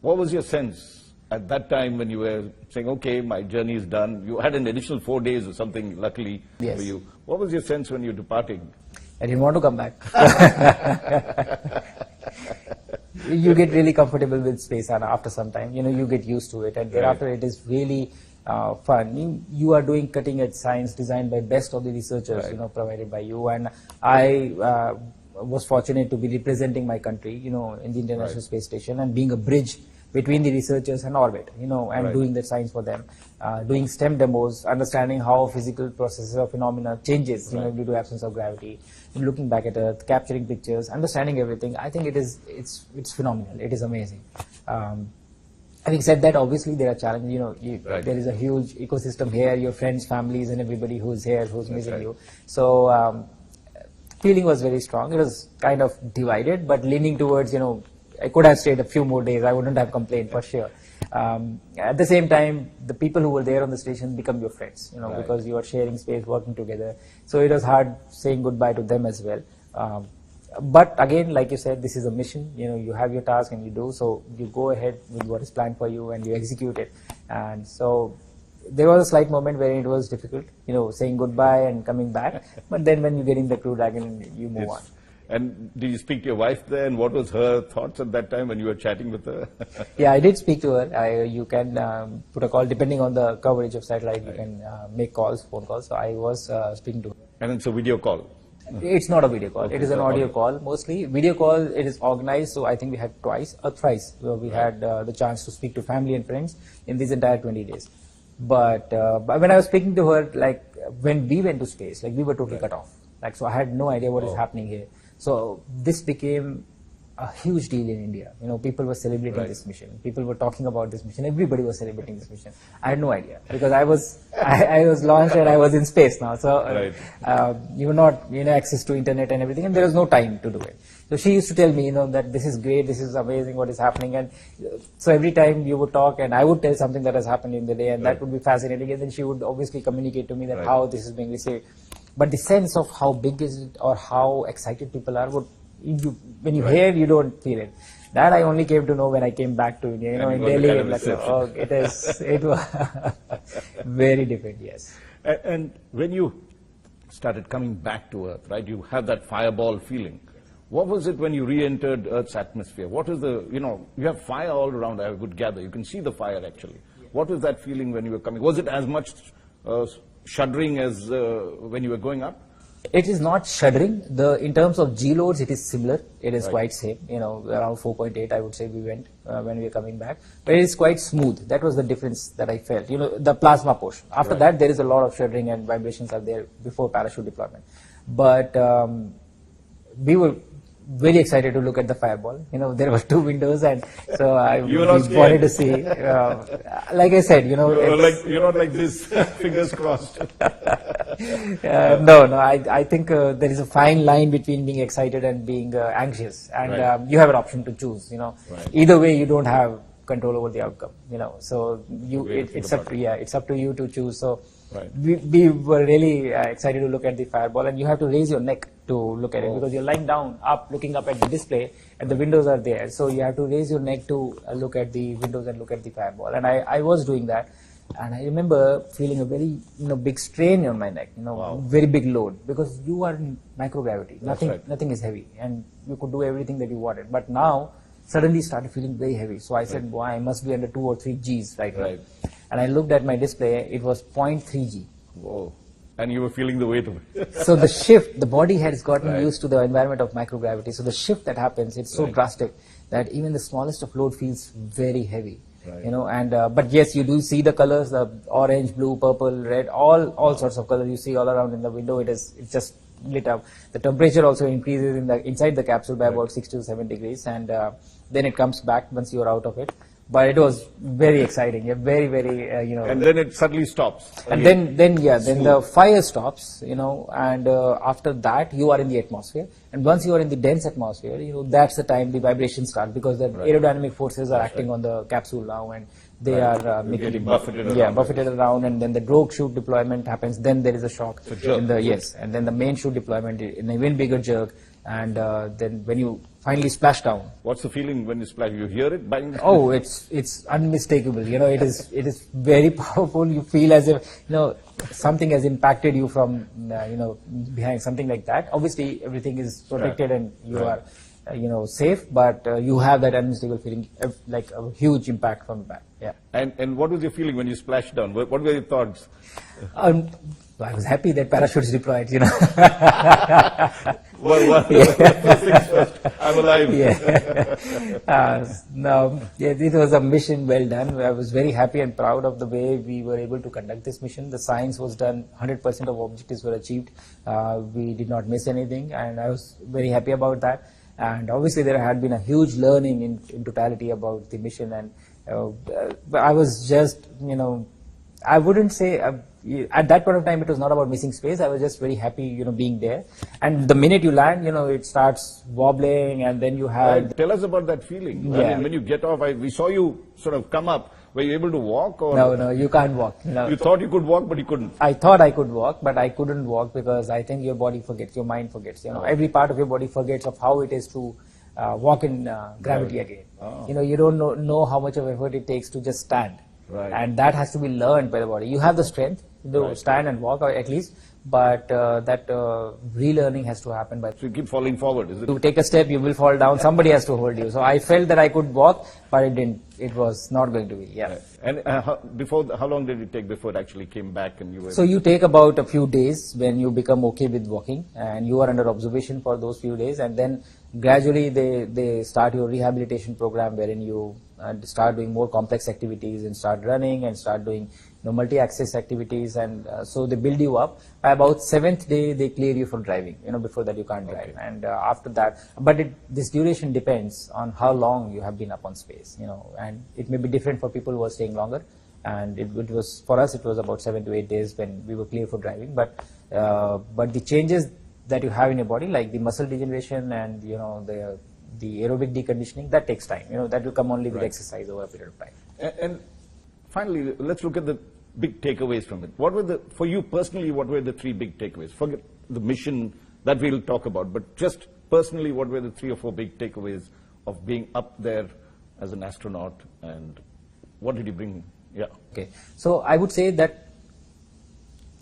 What was your sense at that time when you were saying, okay, my journey is done? You had an additional 4 days or something, luckily Yes. for you. What was your sense when you were departing? I didn't want to come back. You get really comfortable with space, and after some time, you get used to it, and thereafter it is really fun. You are doing cutting edge science designed by best of the researchers, provided by you, and I was fortunate to be representing my country, in the International Space Station and being a bridge between the researchers and orbit, and doing the science for them, doing STEM demos, understanding how physical processes or phenomena changes, due to absence of gravity, looking back at Earth, capturing pictures, understanding everything. I think it's phenomenal. It is amazing. Having said that, obviously there are challenges. There is a huge ecosystem here. Your friends, families, and everybody who's here, who's missing you. So feeling was very strong. It was kind of divided, but leaning towards I could have stayed a few more days. I wouldn't have complained for sure. At the same time, the people who were there on the station become your friends, because you are sharing space, working together. So it was hard saying goodbye to them as well. But again, like you said, this is a mission. You have your task and you do. So you go ahead with what is planned for you and you execute it. And so there was a slight moment where it was difficult, saying goodbye and coming back. But then when you get in the Crew Dragon, you move on. And did you speak to your wife there, and what was her thoughts at that time when you were chatting with her? Yeah, I did speak to her. You can put a call, depending on the coverage of satellite, you can make calls, phone calls. So I was speaking to her. And it's a video call? It's not a video call. Okay, it is an audio call mostly. Video call, it is organized, so I think we had twice or thrice where we had the chance to speak to family and friends in these entire 20 days. But when I was speaking to her, like when we went to space, like we were totally cut off. Like, so I had no idea what is happening here. So this became a huge deal in India. People were celebrating this mission. People were talking about this mission. Everybody was celebrating this mission. I had no idea because I was launched and I was in space now. So you were not access to internet and everything, and there was no time to do it. So she used to tell me, that this is great, this is amazing, what is happening. And so every time you would talk, and I would tell something that has happened in the day, and that would be fascinating. And then she would obviously communicate to me that how this is being received. But the sense of how big is it or how excited people are, when you hear, you don't feel it. That I only came to know when I came back to India, in Delhi. It was very different, yes. And when you started coming back to Earth, right, you have that fireball feeling. What was it when you re-entered Earth's atmosphere? What is the, you have fire all around, I would gather. You can see the fire actually. What was that feeling when you were coming? Was it as much shuddering as when you were going up? It is not shuddering. In terms of G loads, it is similar. It is quite same. Around 4.8, I would say we went when we were coming back. But it is quite smooth. That was the difference that I felt. The plasma portion. After that, there is a lot of shuddering and vibrations are there before parachute deployment. But we were very excited to look at the fireball. There were 2 windows, and so I wanted to see. Like I said, you're not like this, fingers crossed. No. I think there is a fine line between being excited and being anxious, and you have an option to choose. Either way, you don't have control over the outcome. So it's up to you to choose. So we were really excited to look at the fireball, and you have to raise your neck to look at it because you're lying down, looking up at the display, and the windows are there. So you have to raise your neck to look at the windows and look at the fireball. And I was doing that, and I remember feeling a very big strain on my neck, very big load, because you are in microgravity. Nothing is heavy, and you could do everything that you wanted. But now suddenly started feeling very heavy. So I said, boy, I must be under 2 or 3 Gs right now. And I looked at my display, it was 0.3 G. Whoa. And you were feeling the weight of it. So the shift, the body has gotten used to the environment of microgravity. So the shift that happens, it's so drastic that even the smallest of load feels very heavy. But yes, you do see the colors, the orange, blue, purple, red, all sorts of colors you see all around in the window. It's just lit up. The temperature also increases inside the capsule by about 6 to 7 degrees, and then it comes back once you're out of it. But it was very exciting, very, very, And then it suddenly stops. and then the fire stops, and after that you are in the atmosphere. And once you are in the dense atmosphere, that's the time the vibrations start, because the aerodynamic forces are acting on the capsule now, and they are making getting it buffeted around. Yeah, buffeted around, and then the drogue chute deployment happens. Then there is a shock. jerk. And then the main chute deployment in an even bigger jerk, and then when you finally splash down. What's the feeling when you splash? You hear it bang? Oh, it's unmistakable. It is very powerful. You feel as if something has impacted you from behind, something like that. Obviously, everything is protected and you are safe, but you have that unmistakable feeling, like a huge impact from the back. Yeah. And what was your feeling when you splashed down? What were your thoughts? I was happy that parachutes deployed. Well, first things first, I'm alive. It was a mission well done. I was very happy and proud of the way we were able to conduct this mission. The science was done, 100% of objectives were achieved. We did not miss anything, and I was very happy about that. And obviously there had been a huge learning in totality about the mission, and I was just, I wouldn't say, at that point of time it was not about missing space. I was just very happy, being there. And the minute you land, it starts wobbling, and then you have... Tell us about that feeling. Yeah. I mean, when you get off, we saw you sort of come up. Were you able to walk? Or No, you can't walk. You thought you could walk, but you couldn't. I thought I could walk, but I couldn't walk, because I think your body forgets, your mind forgets. Every part of your body forgets of how it is to walk in gravity again. You don't know how much of effort it takes to just stand. Right. And that has to be learned by the body. You have the strength to stand and walk, or at least, but that relearning has to happen. So you keep falling forward, is it? You take a step, you will fall down, somebody has to hold you. So I felt that I could walk, but it didn't. It was not going to be, yeah. Right. And how long did it take before it actually came back and you were... So you take about a few days when you become okay with walking, and you are under observation for those few days, and then gradually they start your rehabilitation program, wherein you start doing more complex activities and start running and start doing multi-axis activities, and so they build you up. By about 7th day they clear you for driving. Before that you can't drive, and after that, but this duration depends on how long you have been up on space, and it may be different for people who are staying longer. And it was, for us, it was about 7 to 8 days when we were clear for driving. But the changes that you have in your body, like the muscle degeneration and the aerobic deconditioning, that takes time. That will come only with exercise over a period of time. And finally, let's look at the big takeaways from it. For you personally, what were the 3 big takeaways? Forget the mission that we'll talk about, but just personally, what were the 3 or 4 big takeaways of being up there as an astronaut, and what did you bring? Yeah. Okay. So I would say that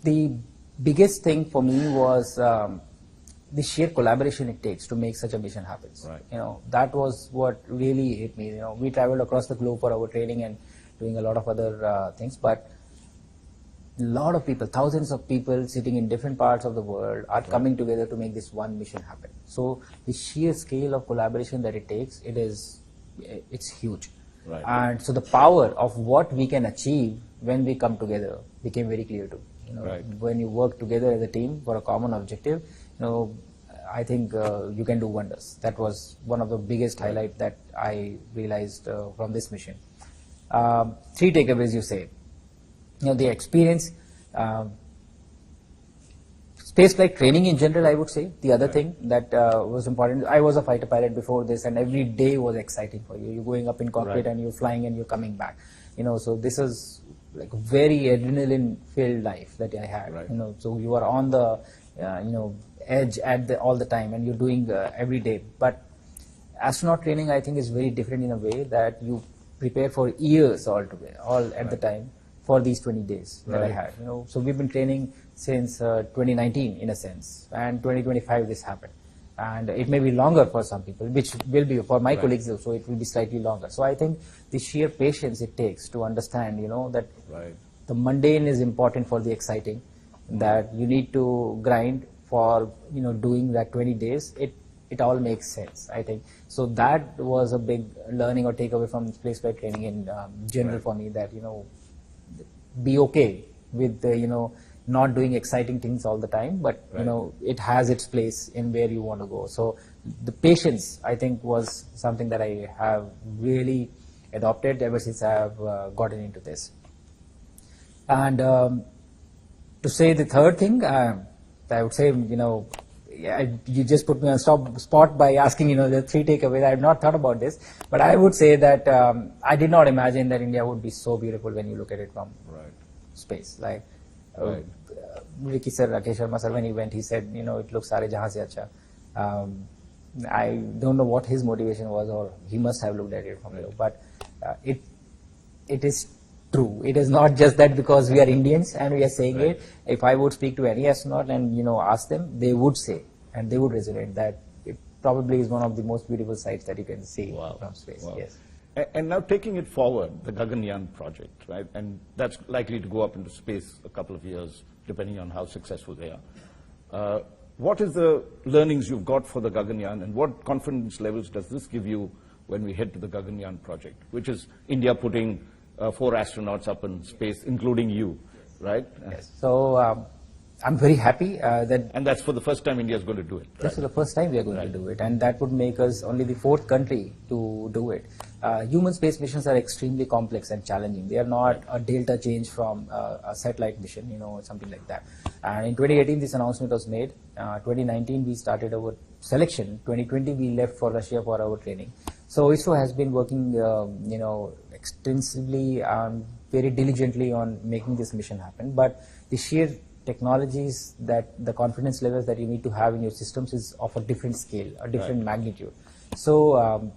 the biggest thing for me was the sheer collaboration it takes to make such a mission happen. Right. That was what really hit me. We traveled across the globe for our training and doing a lot of other things, but a lot of people, thousands of people sitting in different parts of the world are coming together to make this one mission happen. So the sheer scale of collaboration that it takes, it's huge. Right. And so the power of what we can achieve when we come together became very clear to me. Right. When you work together as a team for a common objective, I think you can do wonders. That was one of the biggest highlights that I realized from this mission. 3 takeaways, you say. The experience, spaceflight training in general, I would say. The other thing that was important, I was a fighter pilot before this, and every day was exciting for you. You're going up in cockpit and you're flying and you're coming back. So this is like a very adrenaline-filled life that I had. Right. So you are on the edge all the time, and you're doing every day. But astronaut training, I think, is very different in a way that you prepare for years all at the time for these 20 days that I had. So we've been training since 2019 in a sense, and 2025 this happened. And it may be longer for some people, which will be for my colleagues also, it will be slightly longer. So I think the sheer patience it takes to understand, that the mundane is important for the exciting, that you need to grind for, doing that 20 days, it all makes sense, I think. So that was a big learning or takeaway from spaceflight training in general for me, that, be okay with, not doing exciting things all the time, but it has its place in where you want to go. So the patience, I think, was something that I have really adopted ever since I have gotten into this. And to say the third thing, I would say, you just put me on spot by asking, the 3 takeaways. I have not thought about this, but I would say that I did not imagine that India would be so beautiful when you look at it from space. Like, Ricky sir, Rakesh Sharma sir, when he went, he said, it looks sare jahan se acha. I don't know what his motivation was, or he must have looked at it from below, but it is true. It is not just that because we are Indians and we are saying it. If I would speak to any astronaut and ask them, they would say and they would resonate that it probably is one of the most beautiful sights that you can see from space. Wow. Yes. And now taking it forward, the Gaganyaan project, right? And that's likely to go up into space a couple of years, depending on how successful they are. What is the learnings you've got for the Gaganyaan, and what confidence levels does this give you when we head to the Gaganyaan project, which is India putting 4 astronauts up in space, including you, right? Yes. So I'm very happy that... And that's for the first time India is going to do it. That's for the first time we are going to do it, and that would make us only the 4th country to do it. Human space missions are extremely complex and challenging. They are not a delta change from a satellite mission, something like that. And in 2018, this announcement was made. 2019, we started our selection. 2020, we left for Russia for our training. So ISRO has been working, extensively and very diligently on making this mission happen. But the sheer technologies, that the confidence levels that you need to have in your systems is of a different scale, a different magnitude. So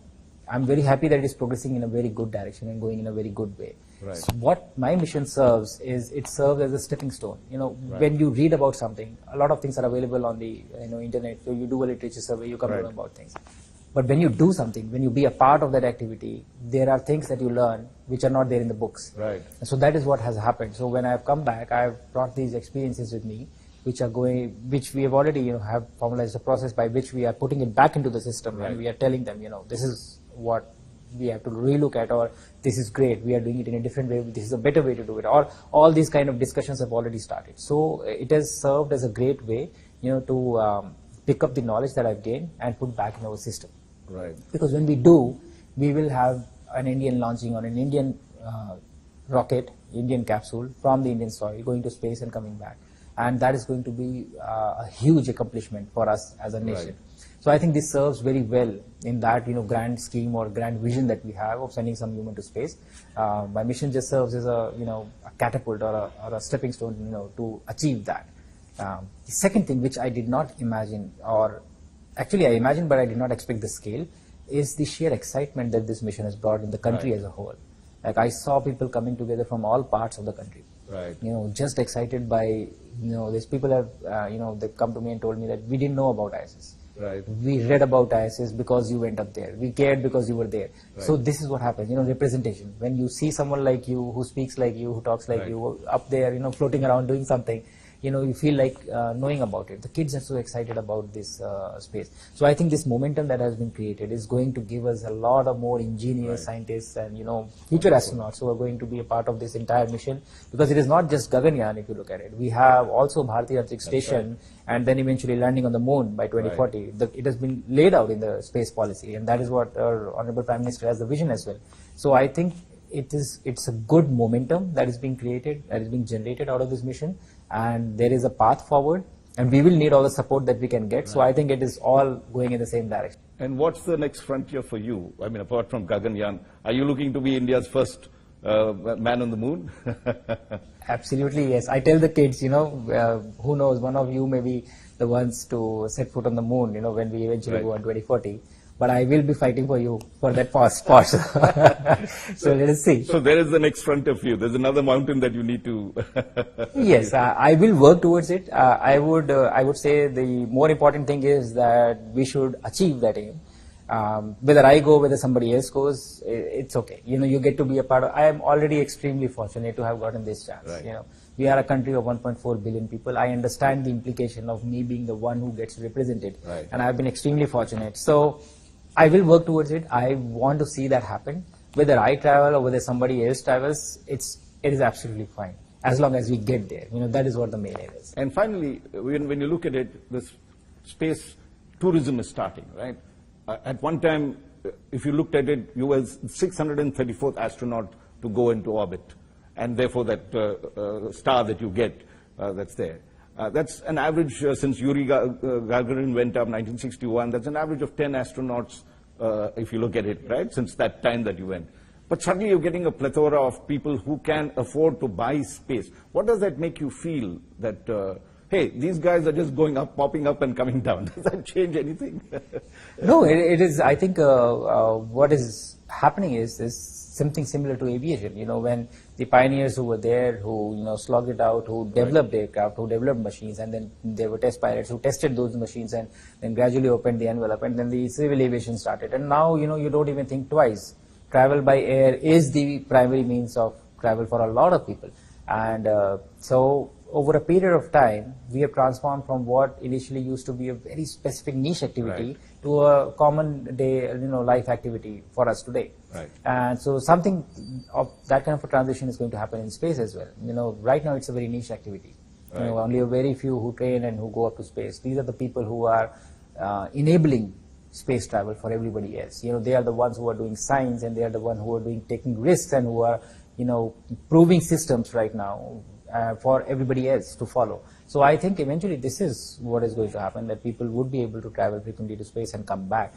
I'm very happy that it is progressing in a very good direction and going in a very good way. So what my mission serves is, it serves as a stepping stone. When you read about something, a lot of things are available on the internet. So you do a literature survey, you come to know about things. But when you do something, when you be a part of that activity, there are things that you learn which are not there in the books. So that is what has happened. So when I have come back, I have brought these experiences with me, which we have already have formalized a process by which we are putting it back into the system, and we are telling them, this is what we have to relook at, or this is great, we are doing it in a different way, this is a better way to do it, or all these kind of discussions have already started. So it has served as a great way, to pick up the knowledge that I've gained and put back in our system. Because when we do, we will have an Indian launching on an Indian rocket, Indian capsule from the Indian soil, going to space and coming back. And that is going to be a huge accomplishment for us as a nation. So I think this serves very well in that grand scheme or grand vision that we have of sending some human to space. My mission just serves as a catapult or a stepping stone to achieve that. The second thing which I did not imagine, or actually I imagined but I did not expect the scale, is the sheer excitement that this mission has brought in the country as a whole. Like, I saw people coming together from all parts of the country. Just excited by these people have they come to me and told me that we didn't know about ISS. We read about ISS because you went up there. We cared because you were there. So this is what happens, representation. When you see someone like you, who speaks like you, who talks like you, up there, floating around doing something, you feel like knowing about it. The kids are so excited about this space. So I think this momentum that has been created is going to give us a lot of more ingenious scientists and future astronauts who are going to be a part of this entire mission, because it is not just Gaganyaan. If you look at it, we have also Bharatiya Antariksh Station, and then eventually landing on the moon by 2040. It has been laid out in the space policy, and that is what our Honorable Prime Minister has the vision as well. So I think it's a good momentum that is being created, that is being generated out of this mission, and there is a path forward, and we will need all the support that we can get. So I think it is all going in the same direction. And what's the next frontier for you? I mean, apart from Gaganyaan, are you looking to be India's first man on the moon? Absolutely, yes. I tell the kids, who knows, one of you may be the ones to set foot on the moon, when we eventually go on 2040. But I will be fighting for you for that spot. So let us see. So there is the next frontier for you. There's another mountain that you need to... Yes, I will work towards it. I would say the more important thing is that we should achieve that aim. Whether I go, whether somebody else goes, it's okay. You get to be a part of... I am already extremely fortunate to have gotten this chance. We are a country of 1.4 billion people. I understand the implication of me being the one who gets represented. And I have been extremely fortunate. So I will work towards it. I want to see that happen. Whether I travel or whether somebody else travels, it is absolutely fine, as long as we get there. That is what the main aim is. And finally, when you look at it, this space tourism is starting, right? At one time, if you looked at it, you were 634th astronaut to go into orbit, and therefore that star that you get, that's there. That's an average since Yuri Gagarin went up 1961. That's an average of 10 astronauts, if you look at it, right, since that time that you went. But suddenly you're getting a plethora of people who can afford to buy space. What does that make you feel that, hey, these guys are just going up, popping up and coming down? Does that change anything? No, it is, I think what is happening is something similar to aviation. You know, when the pioneers who were there, who, you know, slogged it out, who developed aircraft, who developed machines, and then there were test pilots who tested those machines and then gradually opened the envelope, and then the civil aviation started. And now, you know, you don't even think twice. Travel by air is the primary means of travel for a lot of people. And so over a period of time, we have transformed from what initially used to be a very specific niche activity to a common day, you know, life activity for us today. Right. And so something of that kind of a transition is going to happen in space as well. You know, right now it's a very niche activity. Right. You know, only a very few who train and who go up to space. These are the people who are enabling space travel for everybody else. You know, they are the ones who are doing science, and they are the ones who are taking risks, and who are, you know, proving systems right now for everybody else to follow. So I think eventually this is what is going to happen, that people would be able to travel frequently to space and come back.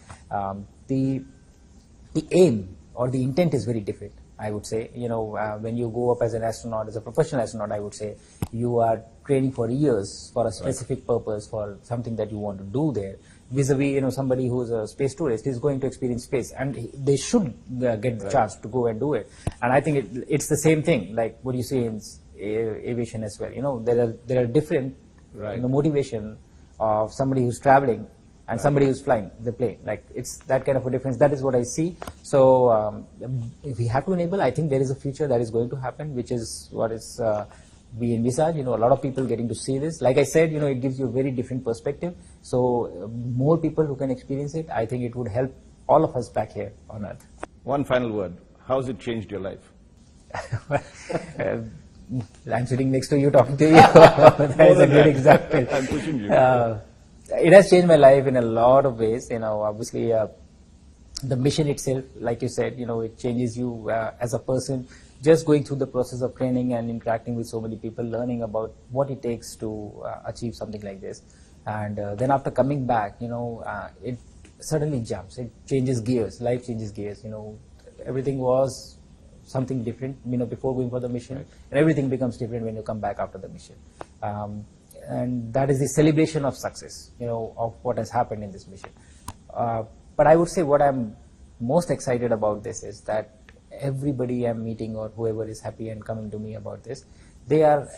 The aim or the intent is very different, I would say. You know, when you go up as an astronaut, as a professional astronaut, I would say, you are training for years for a specific purpose, for something that you want to do there. Vis-a-vis, you know, somebody who's a space tourist is going to experience space, and they should get the chance to go and do it. And I think it's the same thing, like what you see in aviation as well. You know, there are different you know, motivation of somebody who's traveling and somebody who's flying the plane. Like, it's that kind of a difference. That is what I see. So if we have to enable, I think there is a future that is going to happen, which is what is we envisage. You know, a lot of people getting to see this. Like I said, you know, it gives you a very different perspective. So more people who can experience it, I think it would help all of us back here on Earth. One final word. How has it changed your life? I'm sitting next to you, talking to you. That is a good example. I'm pushing you. It has changed my life in a lot of ways. You know, obviously, the mission itself, like you said, you know, it changes you as a person. Just going through the process of training and interacting with so many people, learning about what it takes to achieve something like this. And then after coming back, you know, it suddenly jumps. It changes gears. Life changes gears. You know, everything was something different, you know, before going for the mission, and everything becomes different when you come back after the mission. And that is the celebration of success, you know, of what has happened in this mission. But I would say what I'm most excited about this is that everybody I'm meeting, or whoever is happy and coming to me about this, they are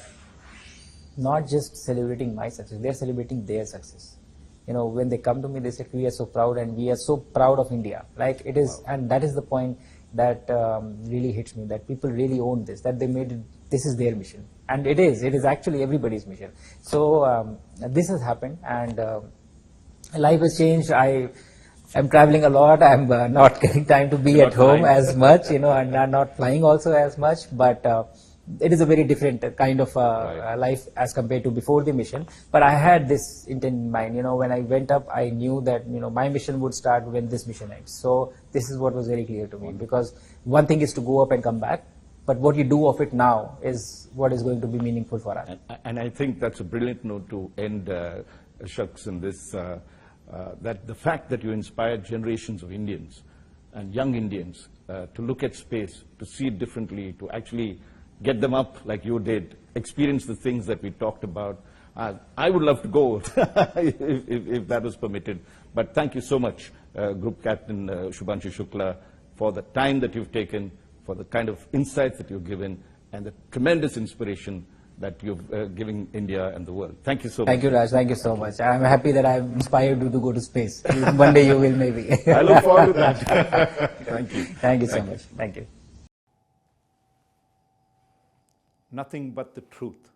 not just celebrating my success, they're celebrating their success. You know, when they come to me, they say, we are so proud, and we are so proud of India. Like, it is, and that is the point that really hits me, that people really own this, that they made it, this is their mission. And it is actually everybody's mission. So this has happened, and life has changed. I'm traveling a lot. I'm not getting time to be at home as much, you know, and I'm not flying also as much, but it is a very different kind of life as compared to before the mission. But I had this intent in mind. You know, when I went up, I knew that, you know, my mission would start when this mission ends. So this is what was very clear to me, because one thing is to go up and come back, but what you do of it now is what is going to be meaningful for us. And I think that's a brilliant note to end Shux in this, that the fact that you inspired generations of Indians and young Indians to look at space, to see it differently, to actually get them up like you did, experience the things that we talked about. I would love to go if that was permitted. But thank you so much, Group Captain Shubhanshu Shukla, for the time that you've taken, for the kind of insights that you've given, and the tremendous inspiration that you've given India and the world. Thank you so much. Thank you, Raj. Thank you so much. I'm happy that I've inspired you to go to space. One day you will, maybe. I look forward to that. Thank you. Thank you so much. Thank you. Nothing but the truth.